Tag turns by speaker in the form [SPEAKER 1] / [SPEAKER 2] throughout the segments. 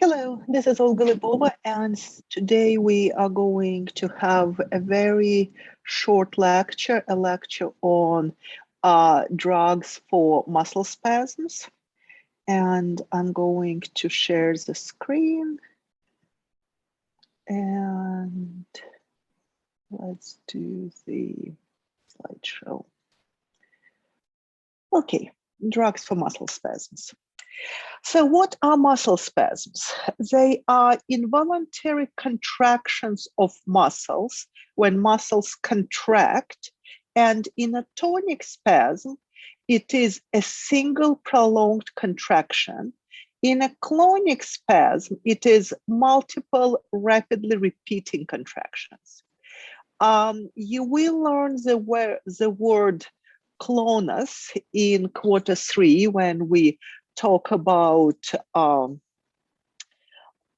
[SPEAKER 1] Hello, this is Olga Lipova, and today we are going to have a very short lecture, a lecture on drugs for muscle spasms. And I'm going to share the screen. And let's do the slideshow. Okay, drugs for muscle spasms. So what are muscle spasms? They are involuntary contractions of muscles when muscles contract, and in a tonic spasm, it is a single prolonged contraction. In a clonic spasm, it is multiple rapidly repeating contractions. You will learn the word clonus in quarter 3 when we talk about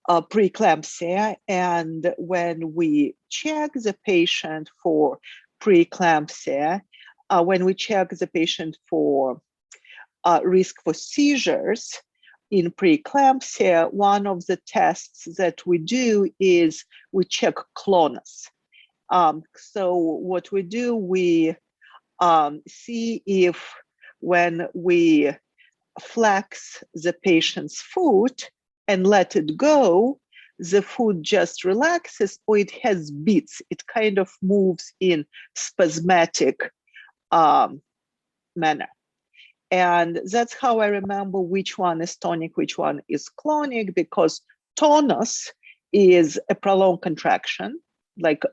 [SPEAKER 1] preeclampsia, and when we check the patient for preeclampsia, when we check the patient for risk for seizures in preeclampsia, one of the tests that we do is we check clonus. So what we do, we see if when we flex the patient's foot and let it go, the foot just relaxes or it has beats. It kind of moves in spasmodic manner. And that's how I remember which one is tonic, which one is clonic, because tonus is a prolonged contraction, like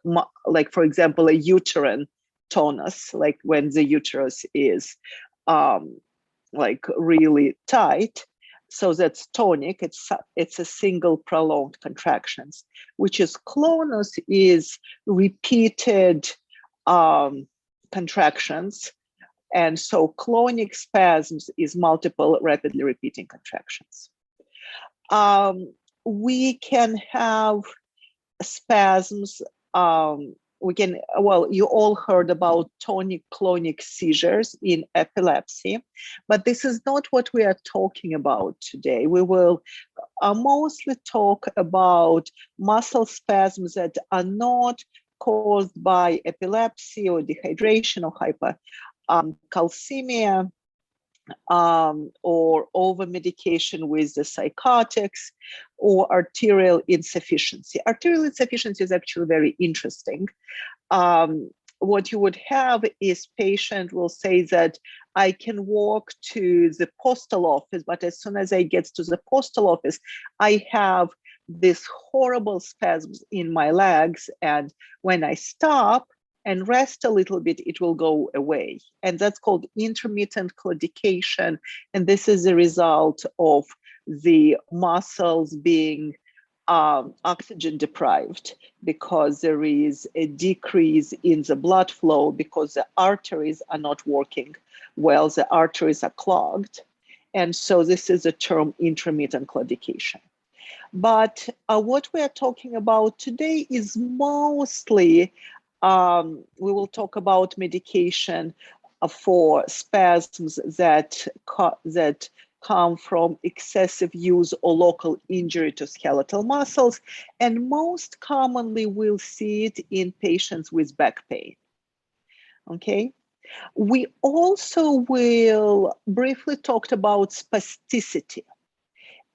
[SPEAKER 1] for example, a uterine tonus, like when the uterus is like really tight. So that's tonic. It's a single prolonged contractions, which is clonus is repeated contractions. And so clonic spasms is multiple rapidly repeating contractions. We can have spasms. You all heard about tonic-clonic seizures in epilepsy, but this is not what we are talking about today. We will mostly talk about muscle spasms that are not caused by epilepsy or dehydration or hypercalcemia, or over-medication with the psychotics, or arterial insufficiency. Arterial insufficiency is actually very interesting. What you would have is patient will say that I can walk to the postal office, but as soon as I get to the postal office, I have this horrible spasms in my legs, and when I stop and rest a little bit, it will go away. And that's called intermittent claudication. And this is a result of the muscles being oxygen deprived, because there is a decrease in the blood flow because the arteries are not working well, the arteries are clogged. And so this is a term intermittent claudication. But what we are talking about today is mostly we will talk about medication for spasms that come from excessive use or local injury to skeletal muscles. And most commonly, we'll see it in patients with back pain. Okay. We also will briefly talk about spasticity.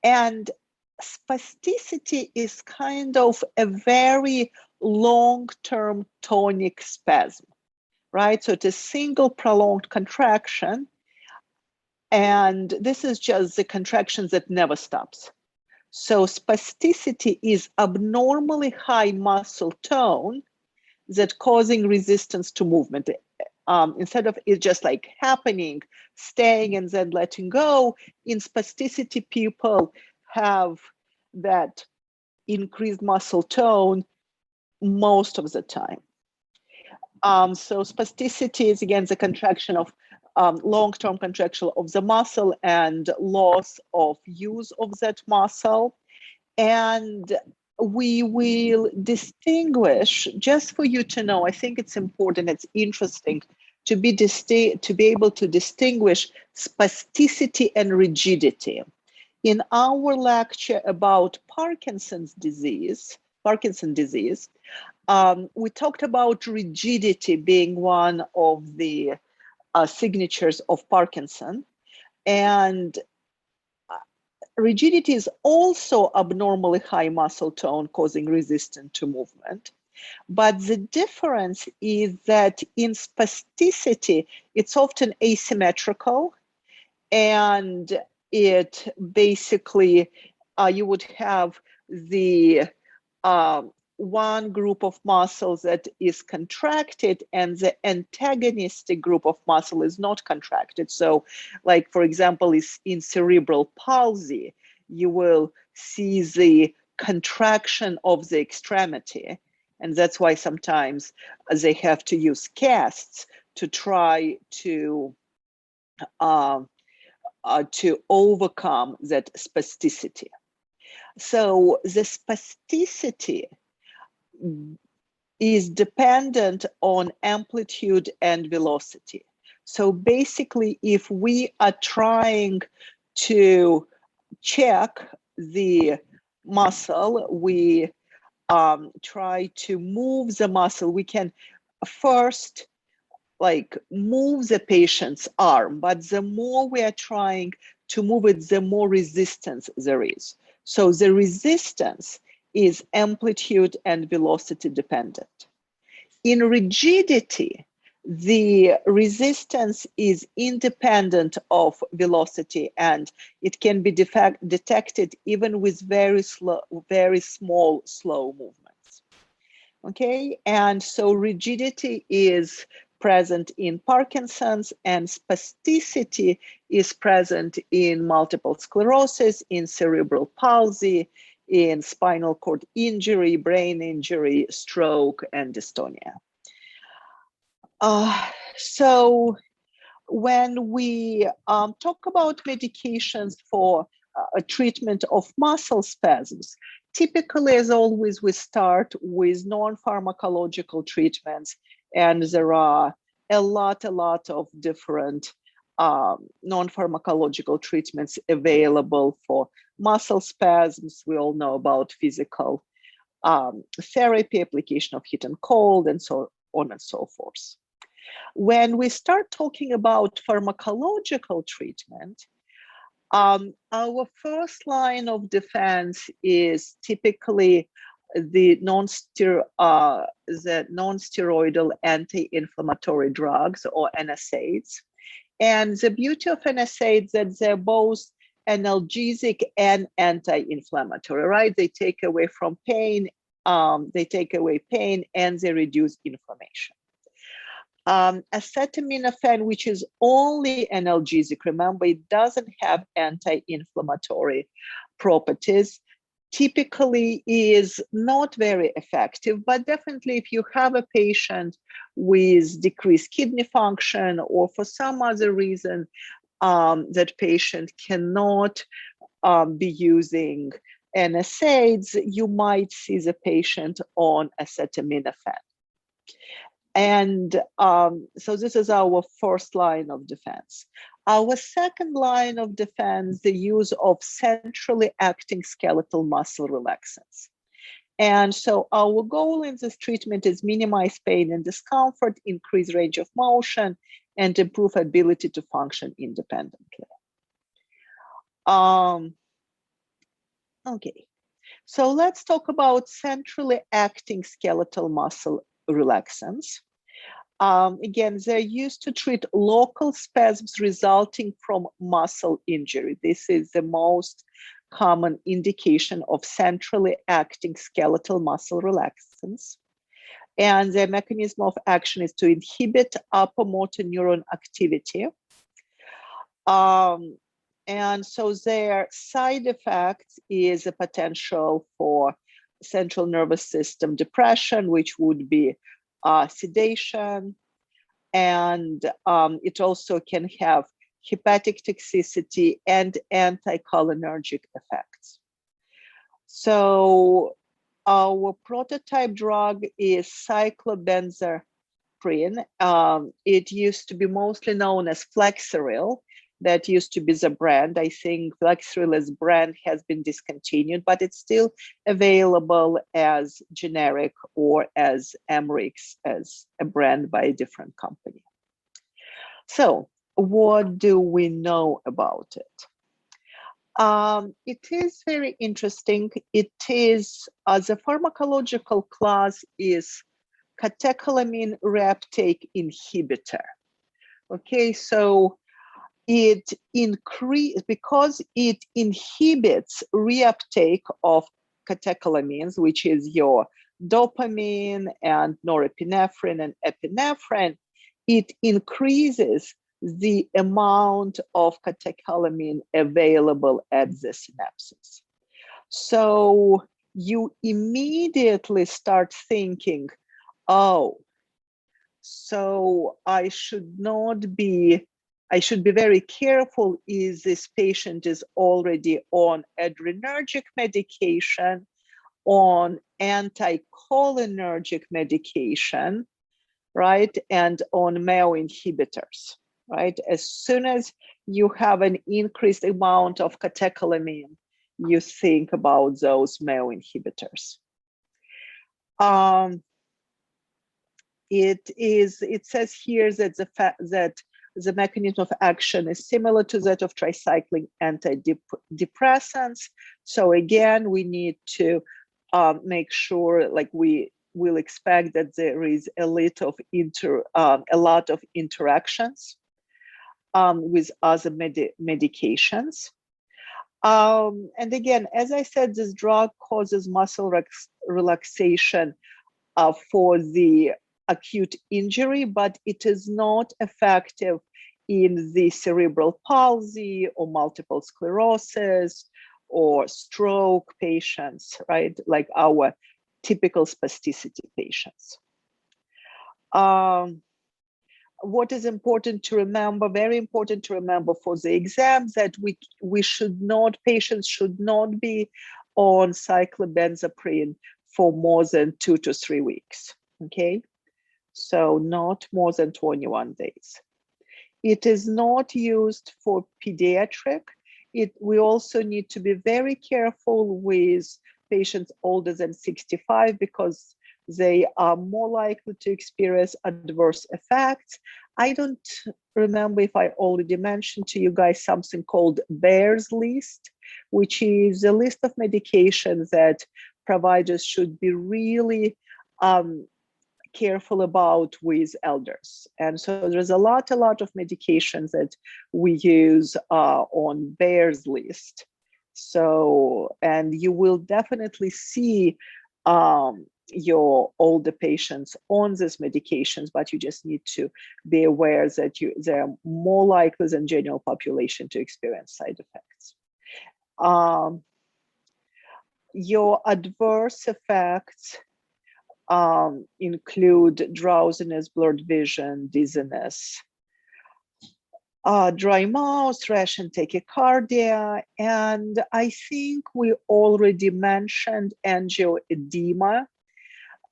[SPEAKER 1] And spasticity is kind of a very long-term tonic spasm, right? So it's a single prolonged contraction, and this is just the contractions that never stops. So spasticity is abnormally high muscle tone that causing resistance to movement. Instead of it just like happening, staying and then letting go, in spasticity, people have that increased muscle tone most of the time. So spasticity is again the contraction of long-term contraction of the muscle and loss of use of that muscle. And we will distinguish, just for you to know, I think it's important, it's interesting to be able to distinguish spasticity and rigidity. In our lecture about Parkinson's disease, we talked about rigidity being one of the signatures of Parkinson. And rigidity is also abnormally high muscle tone causing resistance to movement. But the difference is that in spasticity, it's often asymmetrical, and it basically, you would have the one group of muscles that is contracted and the antagonistic group of muscle is not contracted. So like, for example, is in cerebral palsy, you will see the contraction of the extremity. And that's why sometimes they have to use casts to try to overcome that spasticity. So the spasticity is dependent on amplitude and velocity. So basically, if we are trying to check the muscle, we try to move the muscle, we can first like move the patient's arm, but the more we are trying to move it, the more resistance there is. So the resistance is amplitude and velocity dependent. In rigidity, the resistance is independent of velocity, and it can be detected even with very small, slow movements. Okay, and so rigidity is present in Parkinson's, and spasticity is present in multiple sclerosis, in cerebral palsy, in spinal cord injury, brain injury, stroke, and dystonia. So when we talk about medications for treatment of muscle spasms, typically, as always, we start with non-pharmacological treatments, and there are a lot of different non-pharmacological treatments available for muscle spasms. We all know about physical therapy, application of heat and cold, and so on and so forth. When we start talking about pharmacological treatment, our first line of defense is typically the non-steroidal anti-inflammatory drugs, or NSAIDs. And the beauty of NSAIDs is that they're both analgesic and anti-inflammatory, right? They take away from pain, they take away pain, and they reduce inflammation. Acetaminophen, which is only analgesic, remember, it doesn't have anti-inflammatory properties, typically is not very effective, but definitely if you have a patient with decreased kidney function, or for some other reason that patient cannot be using NSAIDs, you might see the patient on acetaminophen. And so this is our first line of defense. Our second line of defense, the use of centrally acting skeletal muscle relaxants. And so our goal in this treatment is minimize pain and discomfort, increase range of motion, and improve ability to function independently. Okay, so let's talk about centrally acting skeletal muscle relaxants. Again, they're used to treat local spasms resulting from muscle injury. This is the most common indication of centrally acting skeletal muscle relaxants. And their mechanism of action is to inhibit upper motor neuron activity. And so their side effect is a potential for central nervous system depression, which would be sedation, and it also can have hepatic toxicity and anticholinergic effects. So our prototype drug is cyclobenzaprine. It used to be mostly known as Flexeril, That used to be the brand. I think Flexeril as brand has been discontinued, but it's still available as generic or as Amrix as a brand by a different company. So what do we know about it? It is very interesting. It is, the pharmacological class is catecholamine reuptake inhibitor. Okay, so it because it inhibits reuptake of catecholamines, which is your dopamine and norepinephrine and epinephrine, it increases the amount of catecholamine available at the synapses. So you immediately start thinking, oh, so I should be very careful if this patient is already on adrenergic medication, on anticholinergic medication, right, and on MAO inhibitors, right? As soon as you have an increased amount of catecholamine, you think about those MAO inhibitors. It says here that the mechanism of action is similar to that of tricyclic antidepressants. So again, we need to make sure, like we will expect that there is a lot of interactions with other medications. And again, as I said, this drug causes muscle relaxation for the acute injury, but it is not effective in the cerebral palsy or multiple sclerosis or stroke patients, right? Like our typical spasticity patients. What is important to remember, very important to remember for the exams, that patients should not be on cyclobenzaprine for more than 2 to 3 weeks, okay? So not more than 21 days. It is not used for pediatric. We also need to be very careful with patients older than 65 because they are more likely to experience adverse effects. I don't remember if I already mentioned to you guys something called Bear's List, which is a list of medications that providers should be really careful about with elders. And so there's a lot of medications that we use on Bear's List. So, and you will definitely see your older patients on these medications, but you just need to be aware that they're more likely than general population to experience side effects. Your adverse effects include drowsiness, blurred vision, dizziness, dry mouth, rash and tachycardia. And I think we already mentioned angioedema.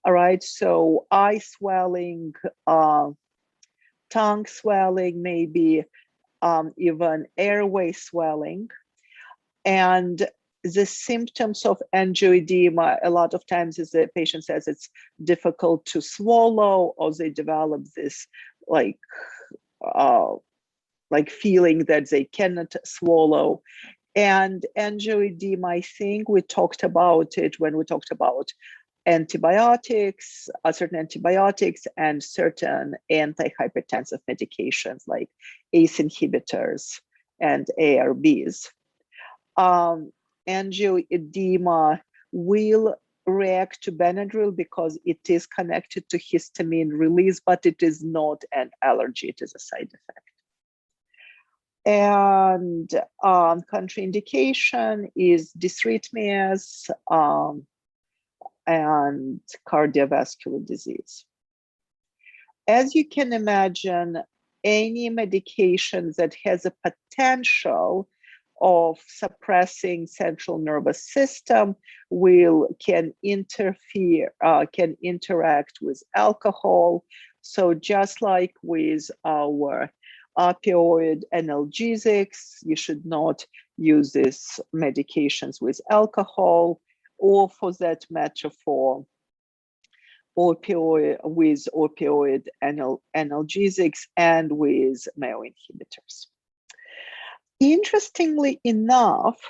[SPEAKER 1] All right, so eye swelling, tongue swelling, maybe even airway swelling. And the symptoms of angioedema, a lot of times is the patient says it's difficult to swallow, or they develop this like feeling that they cannot swallow. And angioedema, I think we talked about it when we talked about antibiotics, certain antibiotics and certain antihypertensive medications like ACE inhibitors and ARBs. Angioedema will react to Benadryl because it is connected to histamine release, but it is not an allergy, it is a side effect. And contraindication is dysrhythmias and cardiovascular disease. As you can imagine, any medication that has a potential of suppressing central nervous system can interact with alcohol. So just like with our opioid analgesics. You should not use these medications with alcohol, or for that matter, for opioid analgesics and with MAO inhibitors. Interestingly enough,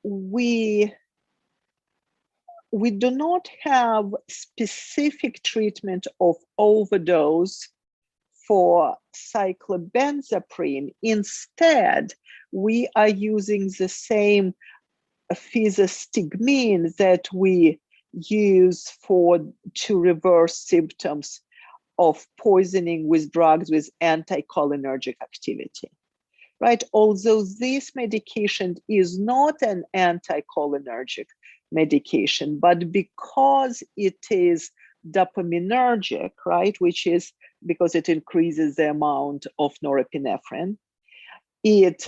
[SPEAKER 1] we do not have specific treatment of overdose for cyclobenzaprine. Instead, we are using the same physostigmine that we use to reverse symptoms of poisoning with drugs with anticholinergic activity, right? Although this medication is not an anticholinergic medication, but because it is dopaminergic, right, which is because it increases the amount of norepinephrine, it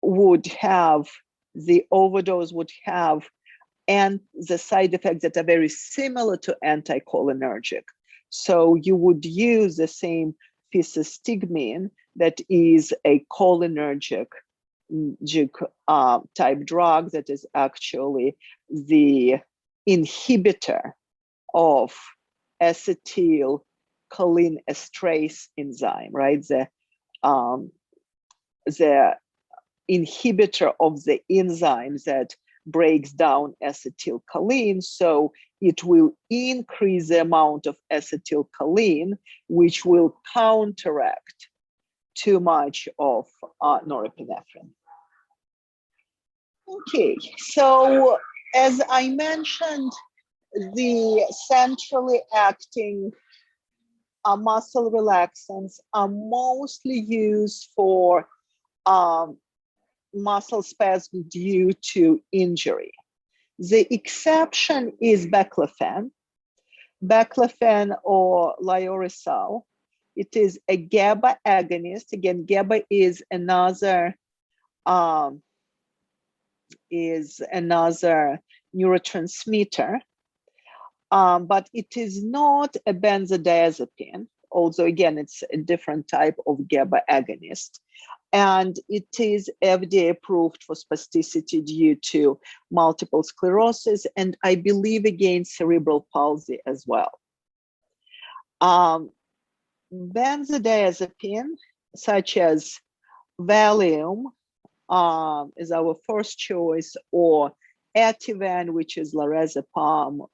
[SPEAKER 1] would have, the overdose would have, and the side effects that are very similar to anticholinergic. So you would use the same physostigmine that is a cholinergic type drug that is actually the inhibitor of acetylcholinesterase enzyme, right? The inhibitor of the enzyme that breaks down acetylcholine, so it will increase the amount of acetylcholine, which will counteract too much of norepinephrine. Okay, so as I mentioned, the centrally acting muscle relaxants are mostly used for muscle spasm due to injury. The exception is baclofen or lioresal. It is a GABA agonist. Again, GABA is another neurotransmitter, but it is not a benzodiazepine, although again, it's a different type of GABA agonist. And it is FDA approved for spasticity due to multiple sclerosis, and I believe against cerebral palsy as well. Benzodiazepine, such as Valium, is our first choice, or Ativan, which is lorazepam,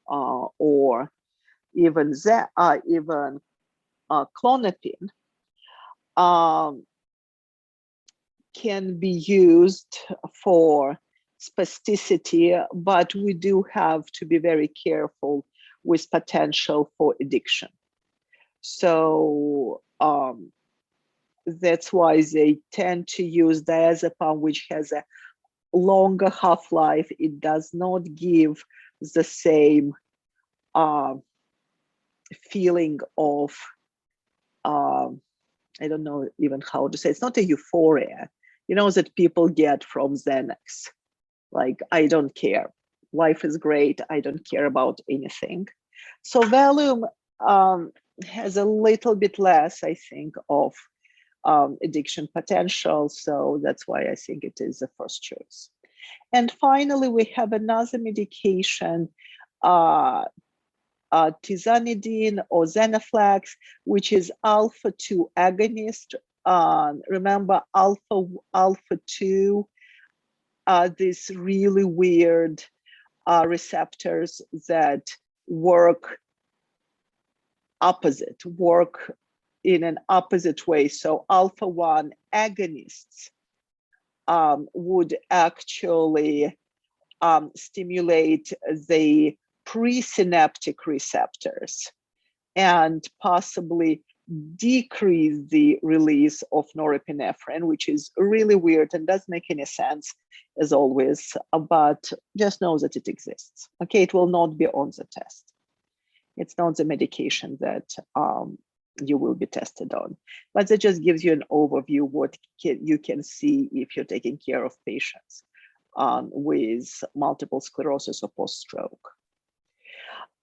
[SPEAKER 1] or even Klonopin, can be used for spasticity, but we do have to be very careful with potential for addiction. So that's why they tend to use diazepam, which has a longer half-life. It does not give the same feeling of, I don't know even how to say, it's not a euphoria, that people get from Xanax. Like, I don't care. Life is great. I don't care about anything. So Valium has a little bit less, I think, of addiction potential. So that's why I think it is the first choice. And finally, we have another medication, tizanidine or Xenaflex, which is alpha-2 agonist. Remember, alpha-2 are these really weird receptors that work in an opposite way. So alpha-1 agonists would actually stimulate the presynaptic receptors and possibly decrease the release of norepinephrine, which is really weird and doesn't make any sense, as always, but just know that it exists. Okay, it will not be on the test. It's not the medication that you will be tested on, but that just gives you an overview what you can see if you're taking care of patients with multiple sclerosis or post-stroke.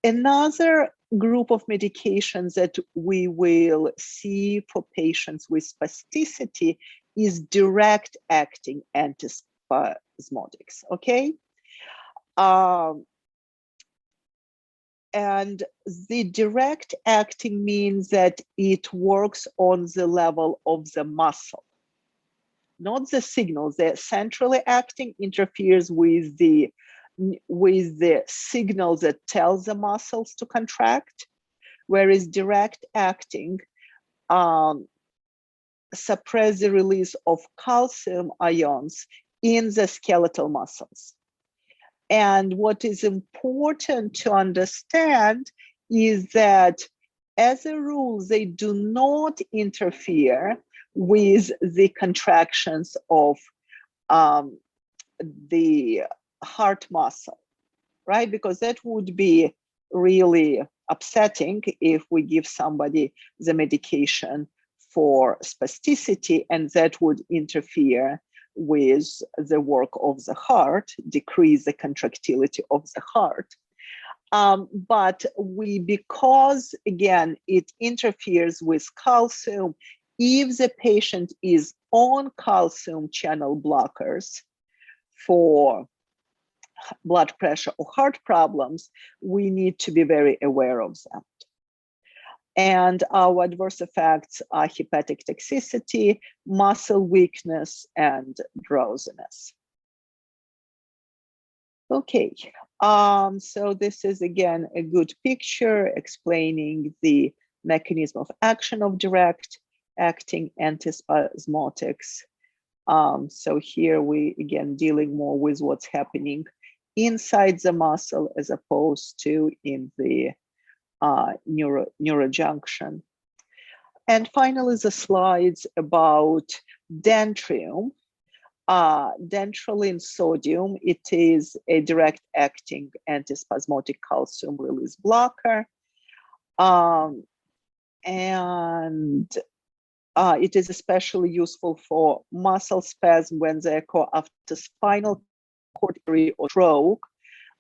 [SPEAKER 1] Another group of medications that we will see for patients with spasticity is direct acting antispasmodics, okay? And the direct acting means that it works on the level of the muscle, not the signals. The centrally acting interferes with the signal that tells the muscles to contract, whereas direct acting suppress the release of calcium ions in the skeletal muscles. And what is important to understand is that, as a rule, they do not interfere with the contractions of the heart muscle, right? Because that would be really upsetting if we give somebody the medication for spasticity, and that would interfere with the work of the heart, decrease the contractility of the heart. But because again, it interferes with calcium, if the patient is on calcium channel blockers for blood pressure or heart problems, we need to be very aware of that. And our adverse effects are hepatic toxicity, muscle weakness, and drowsiness. Okay, so this is again a good picture explaining the mechanism of action of direct acting antispasmodics. So here we again dealing more with what's happening inside the muscle as opposed to in the neurojunction. And finally, the slides about Dentrium. Dantrolene sodium, it is a direct acting antispasmodic calcium release blocker. And it is especially useful for muscle spasm when they occur after spinal cord injury or stroke,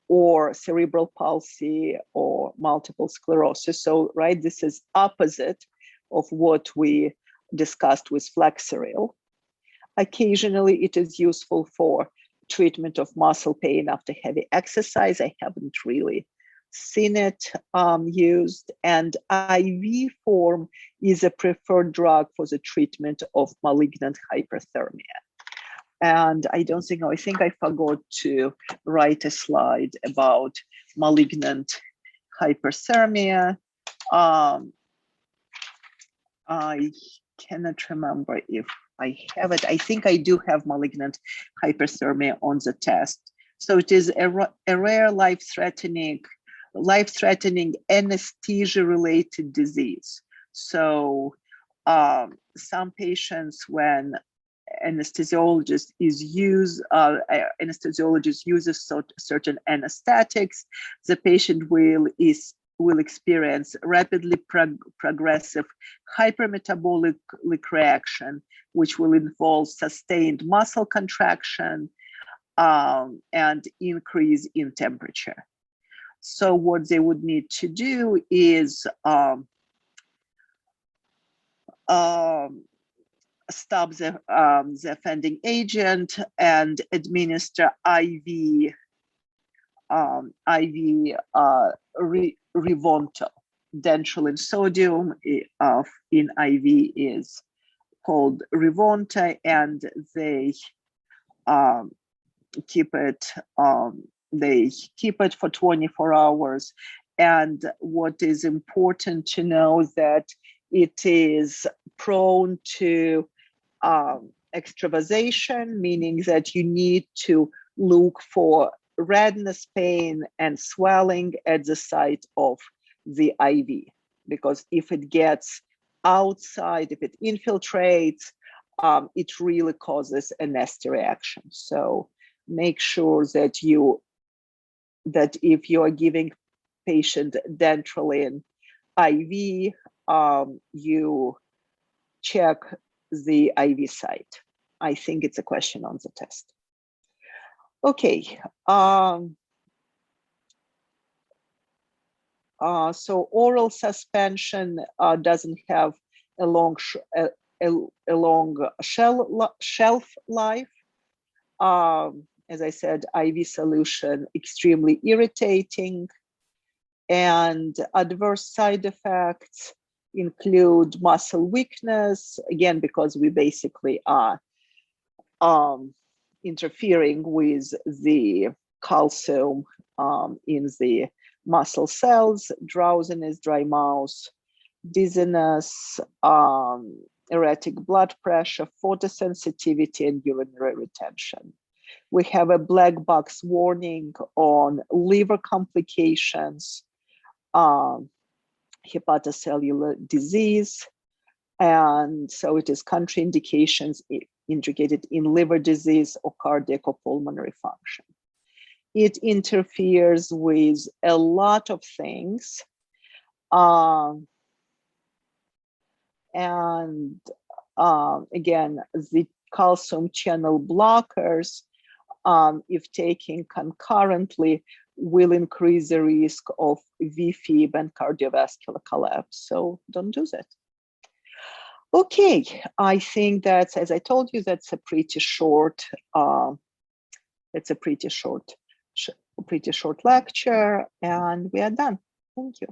[SPEAKER 1] or cerebral palsy or multiple sclerosis. So, right, this is opposite of what we discussed with Flexeril. Occasionally, it is useful for treatment of muscle pain after heavy exercise. I haven't really seen it used. And IV form is a preferred drug for the treatment of malignant hyperthermia. And I think I forgot to write a slide about malignant hyperthermia. I cannot remember if I have it. I think I do have malignant hyperthermia on the test. So it is a rare life-threatening anesthesia-related disease. So some patients, when anesthesiologist uses certain anesthetics, the patient will experience rapidly progressive hypermetabolic reaction, which will involve sustained muscle contraction and increase in temperature. So what they would need to do is stop the offending agent and administer IV Revonto. Dantrolene sodium in IV is called Revonto, and they keep it for 24 hours. And what is important to know is that it is prone to extravasation, meaning that you need to look for redness, pain, and swelling at the site of the IV, because if it gets outside, if it infiltrates, it really causes a nasty reaction. So make sure that if you are giving patient dantrolene IV, you check the IV site. I think it's a question on the test. Okay. So oral suspension doesn't have a long shelf life. As I said, IV solution extremely irritating, and adverse side effects include muscle weakness, again, because we basically are interfering with the calcium in the muscle cells, drowsiness, dry mouth, dizziness, erratic blood pressure, photosensitivity, and urinary retention. We have a black box warning on liver complications, hepatocellular disease, and so it is contraindications indicated in liver disease or cardiac or pulmonary function. It interferes with a lot of things. And again, the calcium channel blockers, if taken concurrently, will increase the risk of VFib and cardiovascular collapse. So don't do that. Okay, I think that's, as I told you, that's a pretty short, pretty short lecture, and we are done. Thank you.